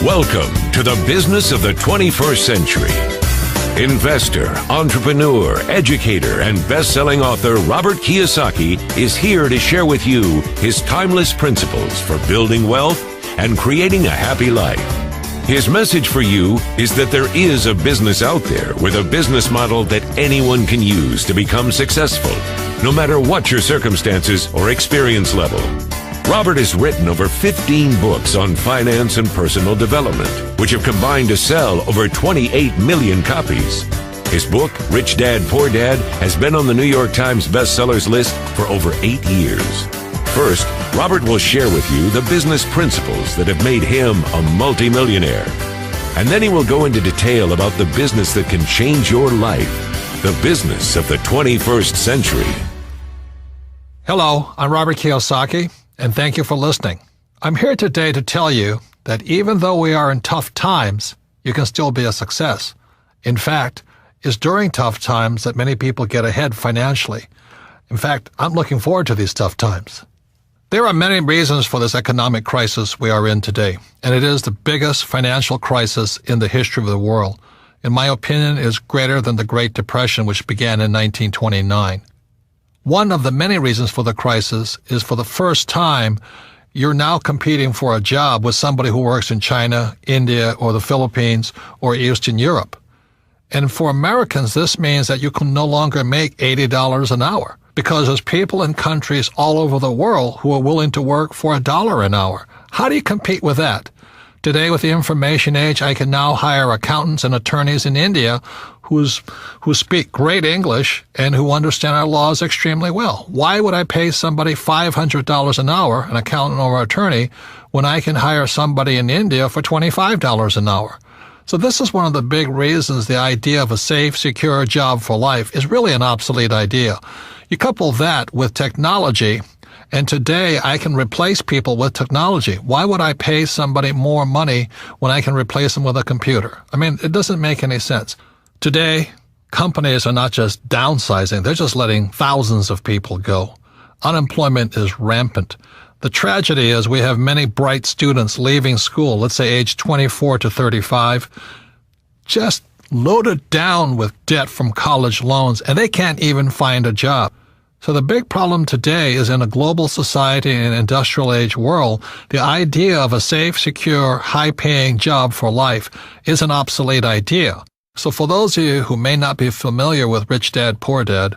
Welcome to the business of the 21st century. Investor, entrepreneur, educator, and best-selling author Robert Kiyosaki is here to share with you his timeless principles for building wealth and creating a happy life. His message for you is that there is a business out there with a business model that anyone can use to become successful, no matter what your circumstances or experience level. Robert has written over 15 books on finance and personal development, which have combined to sell over 28 million copies. His book, Rich Dad, Poor Dad, has been on the New York Times bestsellers list for over 8 years. First, Robert will share with you the business principles that have made him a multimillionaire. And then he will go into detail about the business that can change your life, the business of the 21st century. Hello, I'm Robert Kiyosaki, and thank you for listening. I'm here today to tell you that even though we are in tough times, you can still be a success. In fact, it's during tough times that many people get ahead financially. In fact, I'm looking forward to these tough times. There are many reasons for this economic crisis we are in today, and it is the biggest financial crisis in the history of the world. In my opinion, it is greater than the Great Depression, which began in 1929. One of the many reasons for the crisis is for the first time, you're now competing for a job with somebody who works in China, India, or the Philippines, or Eastern Europe. And for Americans, this means that you can no longer make $80 an hour because there's people in countries all over the world who are willing to work for $1 an hour. How do you compete with that? Today, with the information age, I can now hire accountants and attorneys in India who speak great English and who understand our laws extremely well. Why would I pay somebody $500 an hour, an accountant or attorney, when I can hire somebody in India for $25 an hour? So this is one of the big reasons the idea of a safe, secure job for life is really an obsolete idea. You couple that with technology, and today I can replace people with technology. Why would I pay somebody more money when I can replace them with a computer? I mean, it doesn't make any sense. Today, companies are not just downsizing, they're just letting thousands of people go. Unemployment is rampant. The tragedy is we have many bright students leaving school, let's say age 24 to 35, just loaded down with debt from college loans, and they can't even find a job. So the big problem today is in a global society and industrial age world, the idea of a safe, secure, high-paying job for life is an obsolete idea. So for those of you who may not be familiar with Rich Dad, Poor Dad,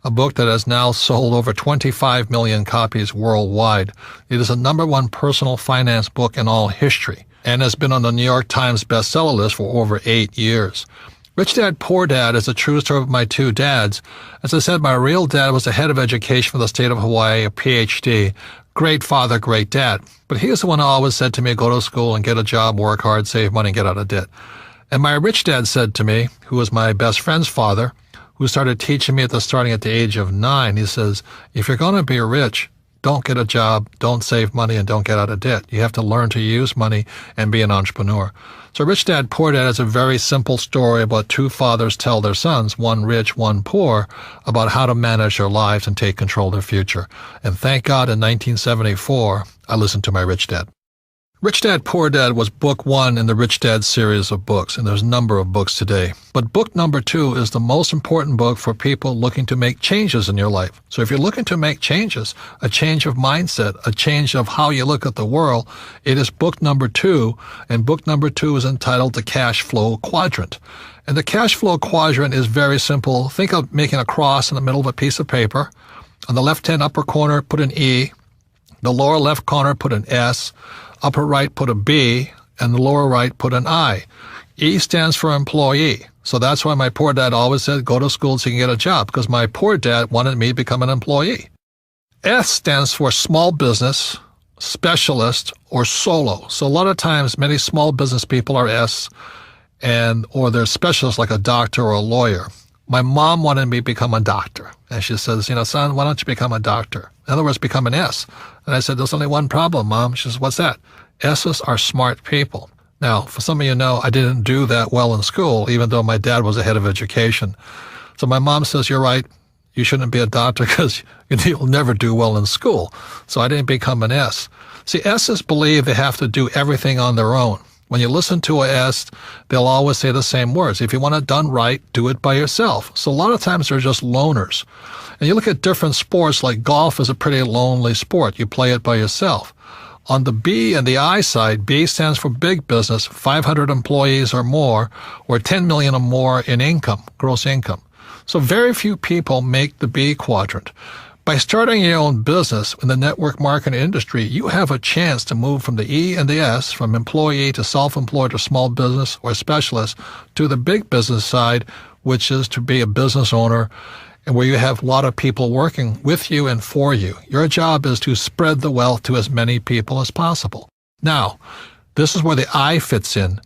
a book that has now sold over 25 million copies worldwide, it is the #1 personal finance book in all history and has been on the New York Times bestseller list for over 8 years. Rich Dad, Poor Dad is a true story of my two dads. As I said, my real dad was the head of education for the state of Hawaii, a PhD. Great father, great dad. But he was the one who always said to me, go to school and get a job, work hard, save money, and get out of debt. And my rich dad said to me, who was my best friend's father, who started teaching me starting at the age of 9, he says, if you're going to be rich, don't get a job, don't save money, and don't get out of debt. You have to learn to use money and be an entrepreneur. So Rich Dad, Poor Dad is a very simple story about two fathers tell their sons, one rich, one poor, about how to manage their lives and take control of their future. And thank God in 1974, I listened to my Rich Dad. Rich Dad, Poor Dad was book 1 in the Rich Dad series of books, and there's a number of books today. But book number 2 is the most important book for people looking to make changes in your life. So if you're looking to make changes, a change of mindset, a change of how you look at the world, it is book number 2, and book number 2 is entitled The Cash Flow Quadrant. And the cash flow quadrant is very simple. Think of making a cross in the middle of a piece of paper. On the left-hand upper corner, put an E. The lower left corner, put an S. Upper right, put a B, and the lower right, put an I. E stands for employee. So that's why my poor dad always said, go to school so you can get a job, because my poor dad wanted me to become an employee. S stands for small business, specialist, or solo. So a lot of times, many small business people are S, or they're specialists like a doctor or a lawyer. My mom wanted me to become a doctor. And she says, son, why don't you become a doctor? In other words, become an S. And I said, there's only one problem, Mom. She says, what's that? S's are smart people. Now, for some of you know, I didn't do that well in school, even though my dad was the head of education. So my mom says, you're right. You shouldn't be a doctor because you'll never do well in school. So I didn't become an S. See, S's believe they have to do everything on their own. When you listen to a S, they'll always say the same words. If you want it done right, do it by yourself. So a lot of times they're just loners. And you look at different sports, like golf is a pretty lonely sport. You play it by yourself. On the B and the I side, B stands for big business, 500 employees or more, or 10 million or more in income, gross income. So very few people make the B quadrant. By starting your own business in the network marketing industry, you have a chance to move from the E and the S, from employee to self-employed or small business or specialist, to the big business side, which is to be a business owner and where you have a lot of people working with you and for you. Your job is to spread the wealth to as many people as possible. Now, this is where the I fits in.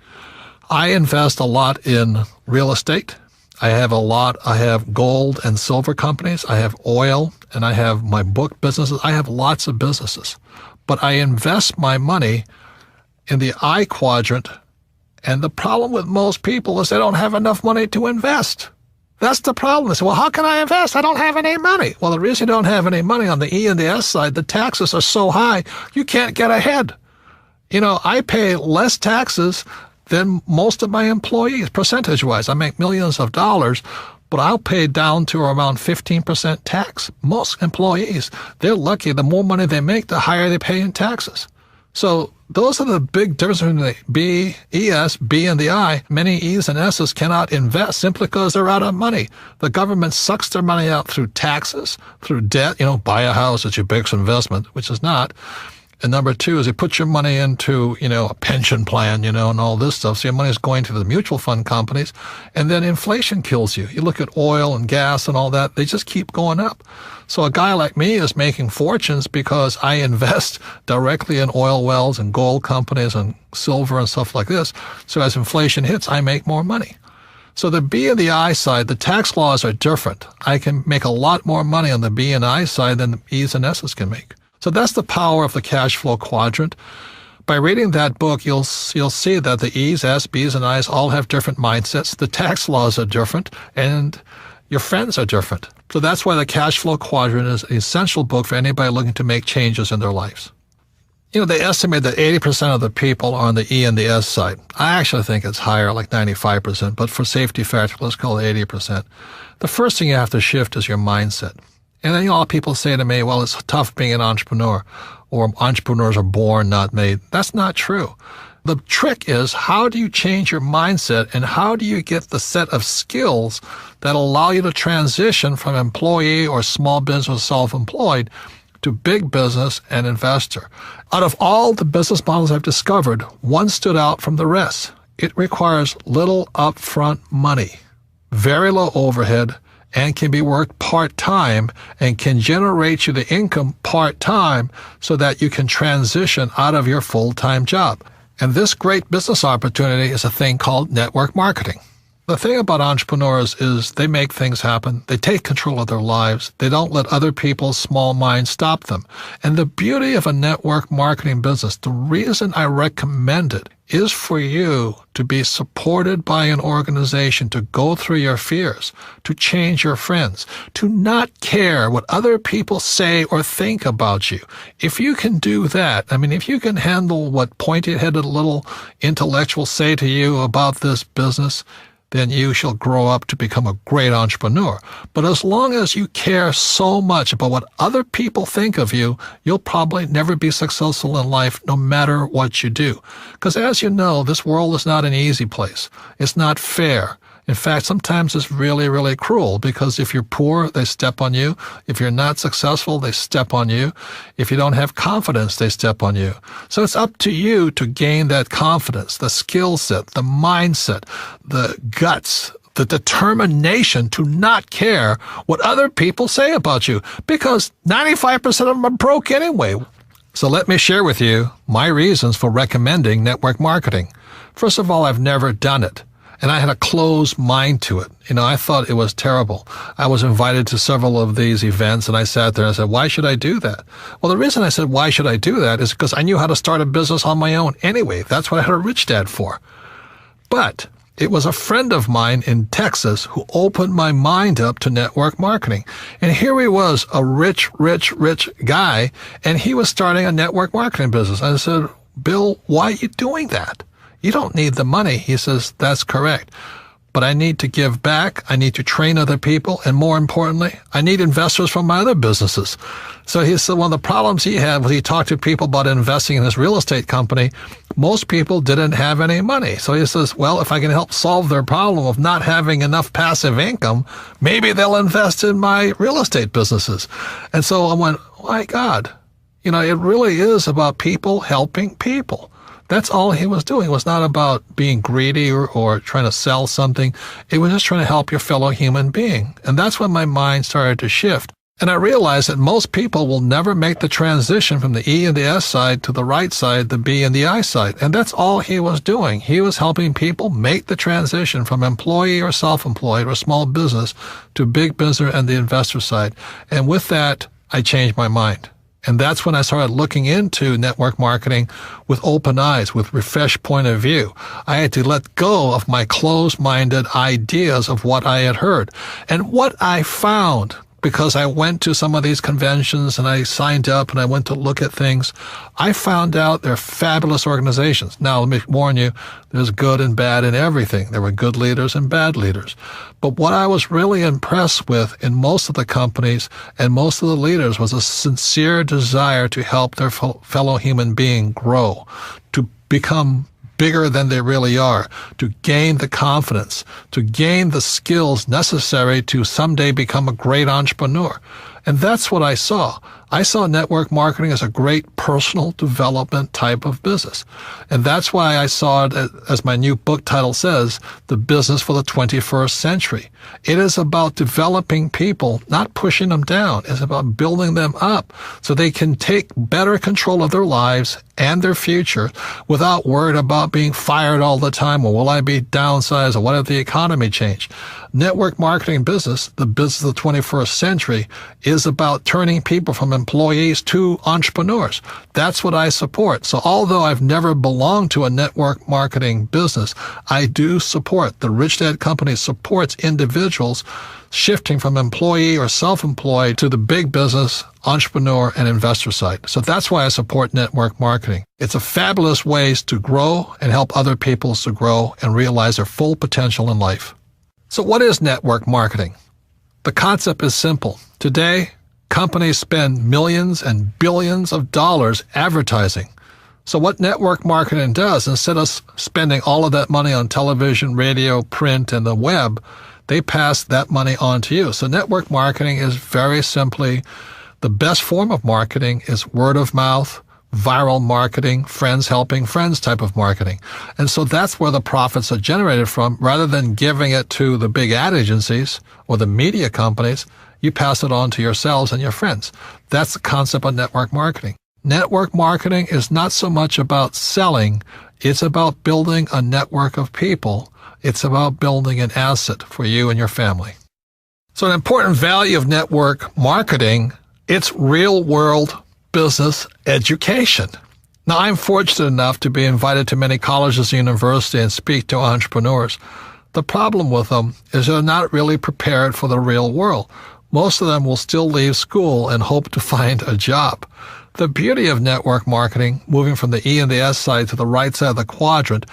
I invest a lot in real estate. I have gold and silver companies, I have oil, and I have my book businesses. I have lots of businesses. But I invest my money in the I quadrant, and the problem with most people is they don't have enough money to invest. That's the problem. They say, well, how can I invest? I don't have any money. Well, the reason you don't have any money on the E and the S side, the taxes are so high, you can't get ahead. I pay less taxes than most of my employees, percentage-wise. I make millions of dollars, but I'll pay down to around 15% tax. Most employees, they're lucky. The more money they make, the higher they pay in taxes. So those are the big differences between the B, ES, B, and the I. Many E's and S's cannot invest simply because they're out of money. The government sucks their money out through taxes, through debt. Buy a house, it's your biggest investment, which is not. And number two is you put your money into, a pension plan, and all this stuff. So your money is going to the mutual fund companies, and then inflation kills you. You look at oil and gas and all that, they just keep going up. So a guy like me is making fortunes because I invest directly in oil wells and gold companies and silver and stuff like this. So as inflation hits, I make more money. So the B and the I side, the tax laws are different. I can make a lot more money on the B and I side than the E's and S's can make. So that's the power of the cash flow quadrant. By reading that book, you'll see that the E's, S, B's, and I's all have different mindsets. The tax laws are different, and your friends are different. So that's why the cash flow quadrant is an essential book for anybody looking to make changes in their lives. They estimate that 80% of the people are on the E and the S side. I actually think it's higher, like 95%, but for safety factor, let's call it 80%. The first thing you have to shift is your mindset. And then a lot of people say to me, well, it's tough being an entrepreneur, or entrepreneurs are born, not made. That's not true. The trick is, how do you change your mindset, and how do you get the set of skills that allow you to transition from employee or small business self-employed to big business and investor? Out of all the business models I've discovered, one stood out from the rest. It requires little upfront money, very low overhead, and can be worked part-time and can generate you the income part-time so that you can transition out of your full-time job. And this great business opportunity is a thing called network marketing. The thing about entrepreneurs is they make things happen. They take control of their lives. They don't let other people's small minds stop them. And the beauty of a network marketing business, the reason I recommend it, is for you to be supported by an organization, to go through your fears, to change your friends, to not care what other people say or think about you. If you can do that, if you can handle what pointy-headed little intellectuals say to you about this business, then you shall grow up to become a great entrepreneur. But as long as you care so much about what other people think of you, you'll probably never be successful in life no matter what you do. Because as you know, this world is not an easy place. It's not fair. In fact, sometimes it's really, really cruel, because if you're poor, they step on you. If you're not successful, they step on you. If you don't have confidence, they step on you. So it's up to you to gain that confidence, the skill set, the mindset, the guts, the determination to not care what other people say about you, because 95% of them are broke anyway. So let me share with you my reasons for recommending network marketing. First of all, I've never done it. And I had a closed mind to it. I thought it was terrible. I was invited to several of these events, and I sat there and I said, why should I do that? Well, the reason I said, why should I do that, is because I knew how to start a business on my own anyway. That's what I had a rich dad for. But it was a friend of mine in Texas who opened my mind up to network marketing. And here he was, a rich guy, and he was starting a network marketing business. And I said, Bill, why are you doing that? You don't need the money. He says, that's correct. But I need to give back. I need to train other people. And more importantly, I need investors from my other businesses. So he said one of the problems he had was he talked to people about investing in his real estate company. Most people didn't have any money. So he says, well, if I can help solve their problem of not having enough passive income, maybe they'll invest in my real estate businesses. And so I went, my God, it really is about people helping people. That's all he was doing. It was not about being greedy or trying to sell something. It was just trying to help your fellow human being. And that's when my mind started to shift. And I realized that most people will never make the transition from the E and the S side to the right side, the B and the I side. And that's all he was doing. He was helping people make the transition from employee or self-employed or small business to big business and the investor side. And with that, I changed my mind. And that's when I started looking into network marketing with open eyes, with refreshed point of view. I had to let go of my closed-minded ideas of what I had heard. And what I found, because I went to some of these conventions and I signed up and I went to look at things, I found out they're fabulous organizations. Now, let me warn you, there's good and bad in everything. There were good leaders and bad leaders. But what I was really impressed with in most of the companies and most of the leaders was a sincere desire to help their fellow human being grow, to become bigger than they really are, to gain the confidence, to gain the skills necessary to someday become a great entrepreneur. And that's what I saw. I saw network marketing as a great personal development type of business. And that's why I saw it, as my new book title says, The Business for the 21st Century. It is about developing people, not pushing them down. It's about building them up so they can take better control of their lives and their future without worried about being fired all the time, or will I be downsized, or what if the economy changed? Network marketing business, the business of the 21st century, is about turning people from employees to entrepreneurs. That's what I support. So although I've never belonged to a network marketing business, I do support. The Rich Dad Company supports individuals shifting from employee or self-employed to the big business, entrepreneur, and investor side. So that's why I support network marketing. It's a fabulous way to grow and help other people to grow and realize their full potential in life. So what is network marketing? The concept is simple. Today, companies spend millions and billions of dollars advertising. So what network marketing does, instead of spending all of that money on television, radio, print, and the web, they pass that money on to you. So network marketing is very simply the best form of marketing is word of mouth, viral marketing, friends helping friends type of marketing. And so that's where the profits are generated from. Rather than giving it to the big ad agencies or the media companies, you pass it on to yourselves and your friends. That's the concept of network marketing. Network marketing is not so much about selling. It's about building a network of people. It's about building an asset for you and your family. So an important value of network marketing, it's real-world business education. Now, I'm fortunate enough to be invited to many colleges and universities and speak to entrepreneurs. The problem with them is they're not really prepared for the real world. Most of them will still leave school and hope to find a job. The beauty of network marketing, moving from the E and the S side to the right side of the quadrant,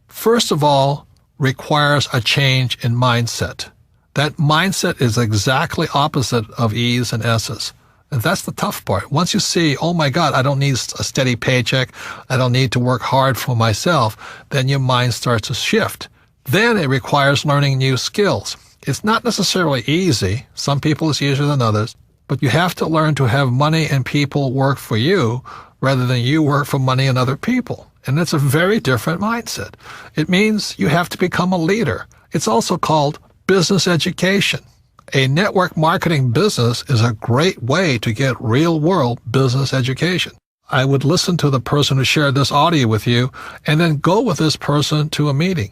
first of all, requires a change in mindset. That mindset is exactly opposite of E's and S's. And that's the tough part. Once you see, oh my God, I don't need a steady paycheck, I don't need to work hard for myself, then your mind starts to shift. Then it requires learning new skills. It's not necessarily easy. Some people it's easier than others. But you have to learn to have money and people work for you rather than you work for money and other people. And it's a very different mindset. It means you have to become a leader. It's also called business education. A network marketing business is a great way to get real-world business education. I would listen to the person who shared this audio with you and then go with this person to a meeting.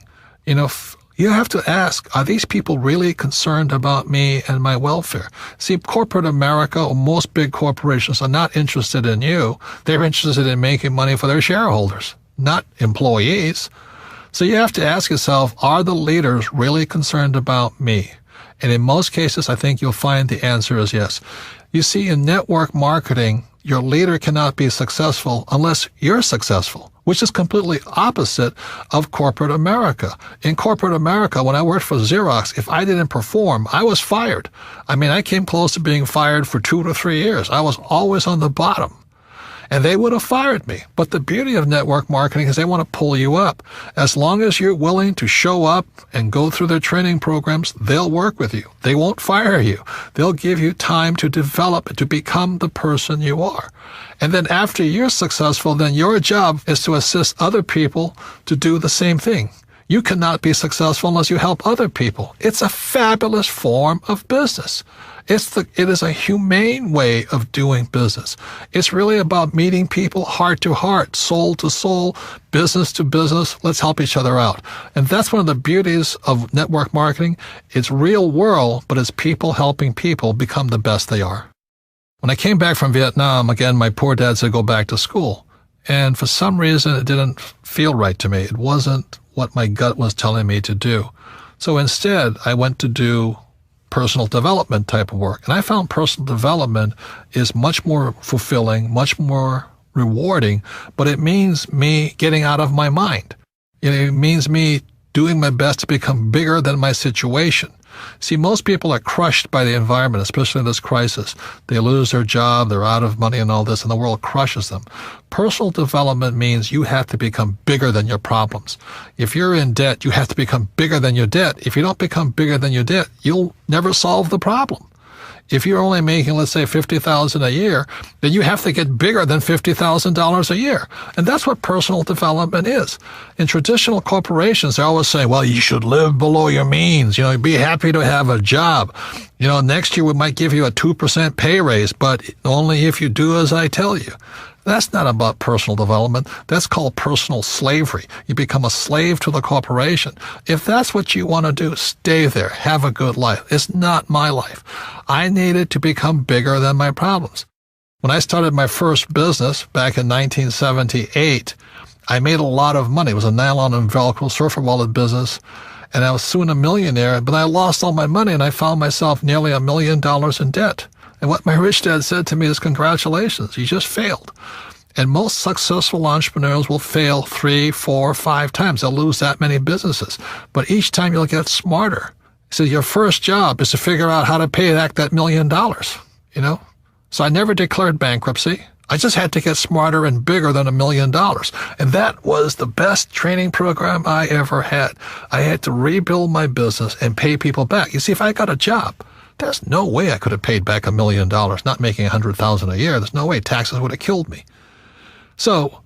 You have to ask, are these people really concerned about me and my welfare? See, corporate America or most big corporations are not interested in you. They're interested in making money for their shareholders, not employees. So you have to ask yourself, are the leaders really concerned about me? And in most cases, I think you'll find the answer is yes. You see, in network marketing, your leader cannot be successful unless you're successful. which is completely opposite of corporate America. In corporate America, when I worked for Xerox, if I didn't perform, I was fired. I mean, I came close to being fired for 2 to 3 years. I was always on the bottom. And they would have fired me. But the beauty of network marketing is they want to pull you up. As long as you're willing to show up and go through their training programs, they'll work with you. They won't fire you. They'll give you time to develop, to become the person you are. And then after you're successful, then your job is to assist other people to do the same thing. You cannot be successful unless you help other people. It's a fabulous form of business. It is a humane way of doing business. It's really about meeting people heart to heart, soul to soul, business to business. Let's help each other out. And that's one of the beauties of network marketing. It's real world, but it's people helping people become the best they are. When I came back from Vietnam, again, my poor dad said, go back to school. And for some reason, it didn't feel right to me. It wasn't what my gut was telling me to do. So instead, I went to do personal development type of work. And I found personal development is much more fulfilling, much more rewarding, but it means me getting out of my mind. It means me doing my best to become bigger than my situation. See, most people are crushed by the environment, especially in this crisis. They lose their job, they're out of money and all this, and the world crushes them. Personal development means you have to become bigger than your problems. If you're in debt, you have to become bigger than your debt. If you don't become bigger than your debt, you'll never solve the problem. If you're only making, let's say, $50,000 a year, then you have to get bigger than $50,000 a year. And that's what personal development is. In traditional corporations, they always say, well, you should live below your means. Be happy to have a job. Next year we might give you a 2% pay raise, but only if you do as I tell you. That's not about personal development. That's called personal slavery. You become a slave to the corporation. If that's what you want to do, stay there. Have a good life. It's not my life. I needed to become bigger than my problems. When I started my first business back in 1978, I made a lot of money. It was a nylon and Velcro surfer wallet business, and I was soon a millionaire, but I lost all my money, and I found myself nearly $1 million in debt. And what my rich dad said to me is, congratulations, you just failed. And most successful entrepreneurs will fail 3, 4, 5 times. They'll lose that many businesses. But each time you'll get smarter. So your first job is to figure out how to pay back that $1 million, So I never declared bankruptcy. I just had to get smarter and bigger than $1 million. And that was the best training program I ever had. I had to rebuild my business and pay people back. You see, if I got a job, there's no way I could have paid back $1 million, not making $100,000 a year. There's no way. Taxes would have killed me. So,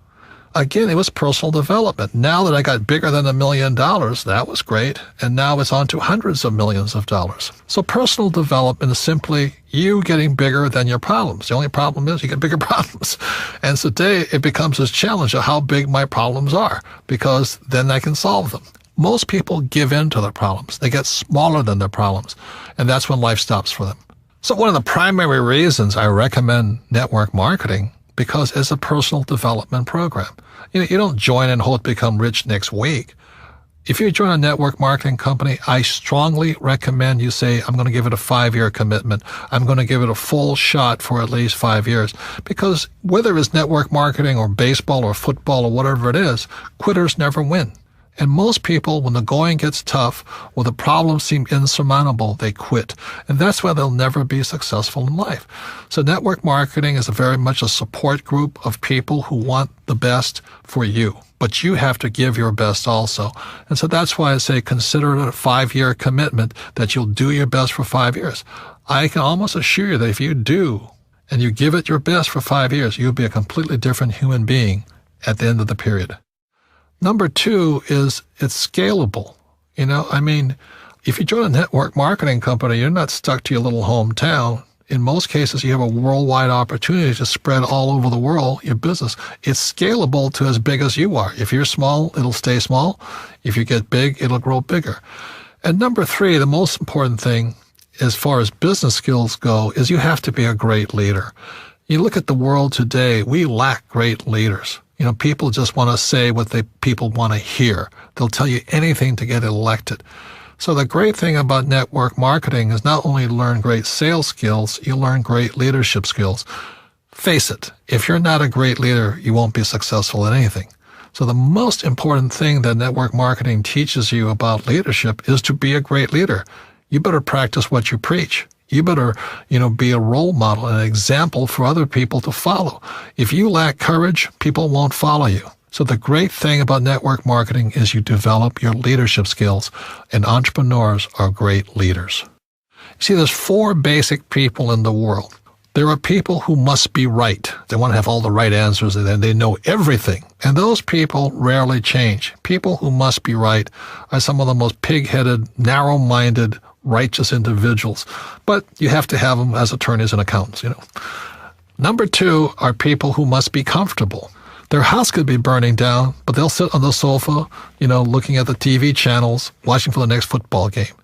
again, it was personal development. Now that I got bigger than $1 million, that was great. And now it's on to hundreds of millions of dollars. So personal development is simply you getting bigger than your problems. The only problem is you get bigger problems. And today it becomes this challenge of how big my problems are, because then I can solve them. Most people give in to their problems. They get smaller than their problems. And that's when life stops for them. So one of the primary reasons I recommend network marketing, because it's a personal development program. You don't join and hope to become rich next week. If you join a network marketing company, I strongly recommend you say, I'm going to give it a 5-year commitment. I'm going to give it a full shot for at least 5 years. Because whether it's network marketing or baseball or football or whatever it is, quitters never win. And most people, when the going gets tough or the problems seem insurmountable, they quit. And that's why they'll never be successful in life. So network marketing is very much a support group of people who want the best for you. But you have to give your best also. And so that's why I say consider it a 5-year commitment that you'll do your best for 5 years. I can almost assure you that if you do and you give it your best for 5 years, you'll be a completely different human being at the end of the period. Number 2 is it's scalable. If you join a network marketing company, you're not stuck to your little hometown. In most cases, you have a worldwide opportunity to spread all over the world your business. It's scalable to as big as you are. If you're small, it'll stay small. If you get big, it'll grow bigger. And number 3, the most important thing as far as business skills go is you have to be a great leader. You look at the world today, we lack great leaders. People just want to say what people want to hear. They'll tell you anything to get elected. So the great thing about network marketing is not only learn great sales skills, you learn great leadership skills. Face it, if you're not a great leader, you won't be successful at anything. So the most important thing that network marketing teaches you about leadership is to be a great leader. You better practice what you preach. You better, be a role model, an example for other people to follow. If you lack courage, people won't follow you. So the great thing about network marketing is you develop your leadership skills, and entrepreneurs are great leaders. See, there's 4 basic people in the world. There are people who must be right. They want to have all the right answers, and they know everything. And those people rarely change. People who must be right are some of the most pig-headed, narrow-minded, righteous individuals. But you have to have them as attorneys and accountants, Number 2 are people who must be comfortable. Their house could be burning down, but they'll sit on the sofa, looking at the TV channels, watching for the next football game.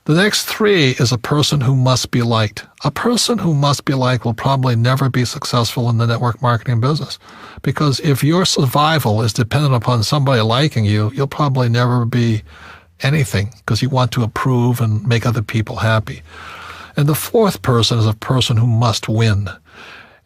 The next 3 is a person who must be liked. A person who must be liked will probably never be successful in the network marketing business, because if your survival is dependent upon somebody liking you, you'll probably never be anything because you want to approve and make other people happy. And the 4th person is a person who must win.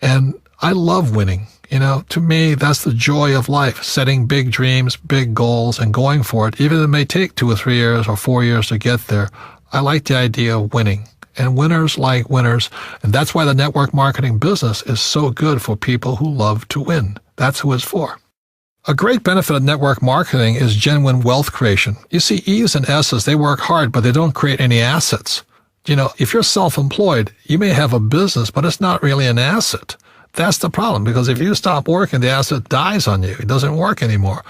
And I love winning. To me, that's the joy of life, setting big dreams, big goals, and going for it, even if it may take 2 or 3 years or 4 years to get there. I like the idea of winning, and winners like winners, and that's why the network marketing business is so good for people who love to win. That's who it's for. A great benefit of network marketing is genuine wealth creation. You see, E's and S's, they work hard, but they don't create any assets. If you're self-employed, you may have a business, but it's not really an asset. That's the problem, because if you stop working, the asset dies on you. It doesn't work anymore.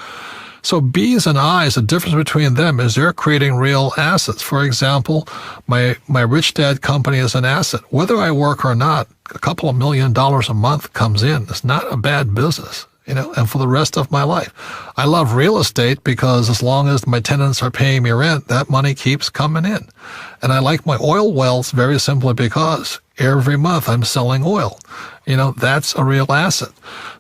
So B's and I's, the difference between them is they're creating real assets. For example, my Rich Dad company is an asset. Whether I work or not, a couple of $1 million a month comes in. It's not a bad business, and for the rest of my life. I love real estate because as long as my tenants are paying me rent, that money keeps coming in. And I like my oil wells very simply because every month I'm selling oil. That's a real asset.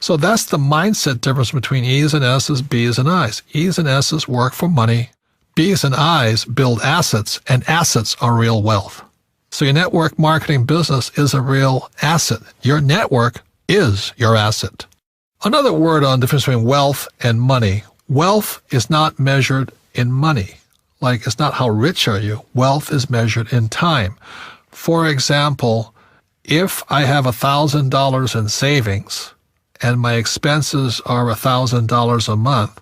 So that's the mindset difference between E's and S's, B's and I's. E's and S's work for money. B's and I's build assets, and assets are real wealth. So your network marketing business is a real asset. Your network is your asset. Another word on the difference between wealth and money. Wealth is not measured in money. Like, it's not how rich are you. Wealth is measured in time. For example, if I have $1,000 in savings and my expenses are $1,000 a month,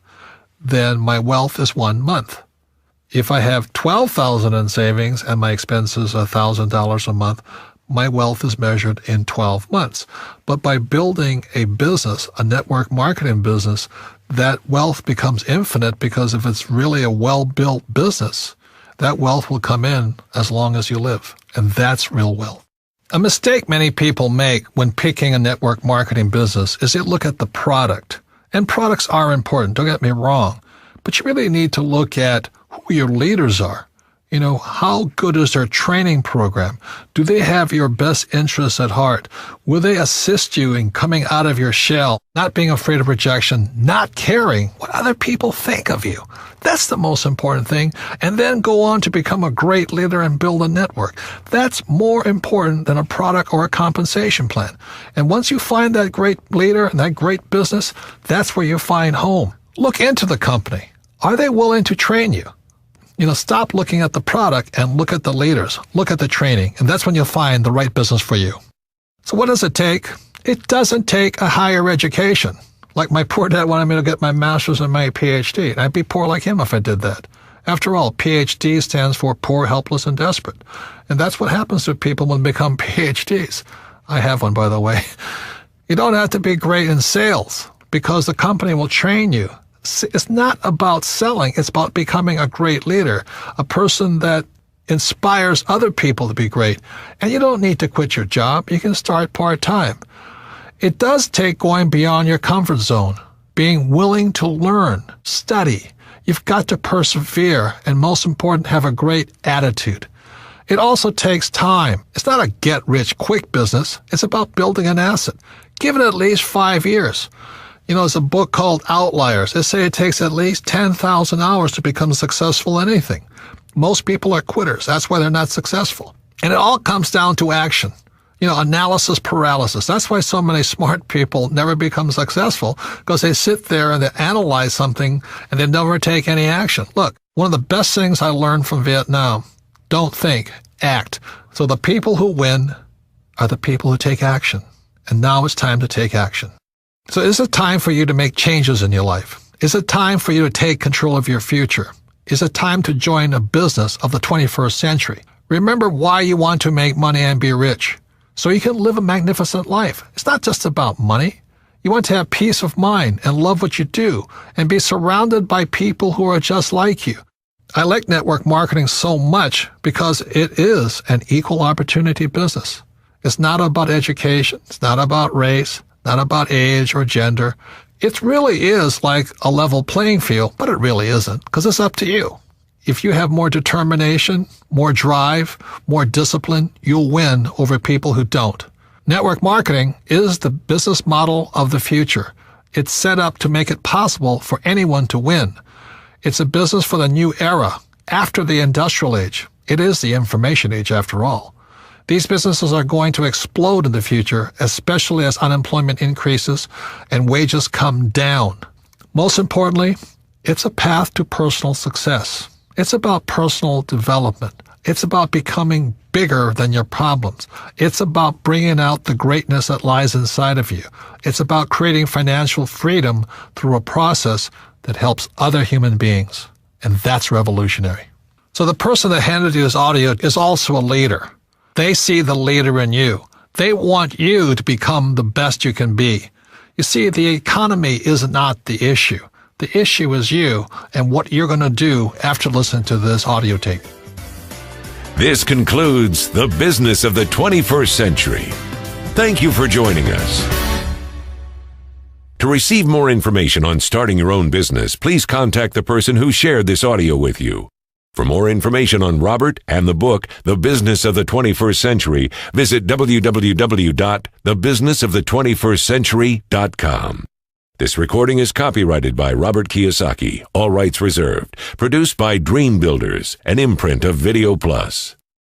then my wealth is 1 month. If I have $12,000 in savings and my expenses are $1,000 a month, my wealth is measured in 12 months. But by building a business, a network marketing business, that wealth becomes infinite, because if it's really a well-built business, that wealth will come in as long as you live. And that's real wealth. A mistake many people make when picking a network marketing business is they look at the product. And products are important, don't get me wrong. But you really need to look at who your leaders are. How good is their training program? Do they have your best interests at heart? Will they assist you in coming out of your shell, not being afraid of rejection, not caring what other people think of you? That's the most important thing. And then go on to become a great leader and build a network. That's more important than a product or a compensation plan. And once you find that great leader and that great business, that's where you find home. Look into the company. Are they willing to train you? Stop looking at the product and look at the leaders. Look at the training. And that's when you'll find the right business for you. So what does it take? It doesn't take a higher education. Like my poor dad wanted me to get my master's and my PhD. And I'd be poor like him if I did that. After all, PhD stands for poor, helpless, and desperate. And that's what happens to people when they become PhDs. I have one, by the way. You don't have to be great in sales because the company will train you. It's not about selling. It's about becoming a great leader, a person that inspires other people to be great. And you don't need to quit your job. You can start part-time. It does take going beyond your comfort zone, being willing to learn, study. You've got to persevere, and most important, have a great attitude. It also takes time. It's not a get-rich-quick business. It's about building an asset. Give it at least 5 years. There's a book called Outliers. They say it takes at least 10,000 hours to become successful in anything. Most people are quitters. That's why they're not successful. And it all comes down to action. Analysis paralysis. That's why so many smart people never become successful, because they sit there and they analyze something and they never take any action. Look, one of the best things I learned from Vietnam, don't think, act. So the people who win are the people who take action. And now it's time to take action. So is it time for you to make changes in your life? Is it time for you to take control of your future? Is it time to join a business of the 21st century? Remember why you want to make money and be rich, so you can live a magnificent life. It's not just about money. You want to have peace of mind and love what you do and be surrounded by people who are just like you. I like network marketing so much because it is an equal opportunity business. It's not about education. It's not about race, not about age or gender. It really is like a level playing field, but it really isn't, because it's up to you. If you have more determination, more drive, more discipline, you'll win over people who don't. Network marketing is the business model of the future. It's set up to make it possible for anyone to win. It's a business for the new era, after the industrial age. It is the information age, after all. These businesses are going to explode in the future, especially as unemployment increases and wages come down. Most importantly, it's a path to personal success. It's about personal development. It's about becoming bigger than your problems. It's about bringing out the greatness that lies inside of you. It's about creating financial freedom through a process that helps other human beings. And that's revolutionary. So the person that handed you this audio is also a leader. They see the leader in you. They want you to become the best you can be. You see, the economy is not the issue. The issue is you and what you're going to do after listening to this audio tape. This concludes The Business of the 21st Century. Thank you for joining us. To receive more information on starting your own business, please contact the person who shared this audio with you. For more information on Robert and the book, The Business of the 21st Century, visit www.thebusinessofthe21stcentury.com. This recording is copyrighted by Robert Kiyosaki, all rights reserved. Produced by Dream Builders, an imprint of Video Plus.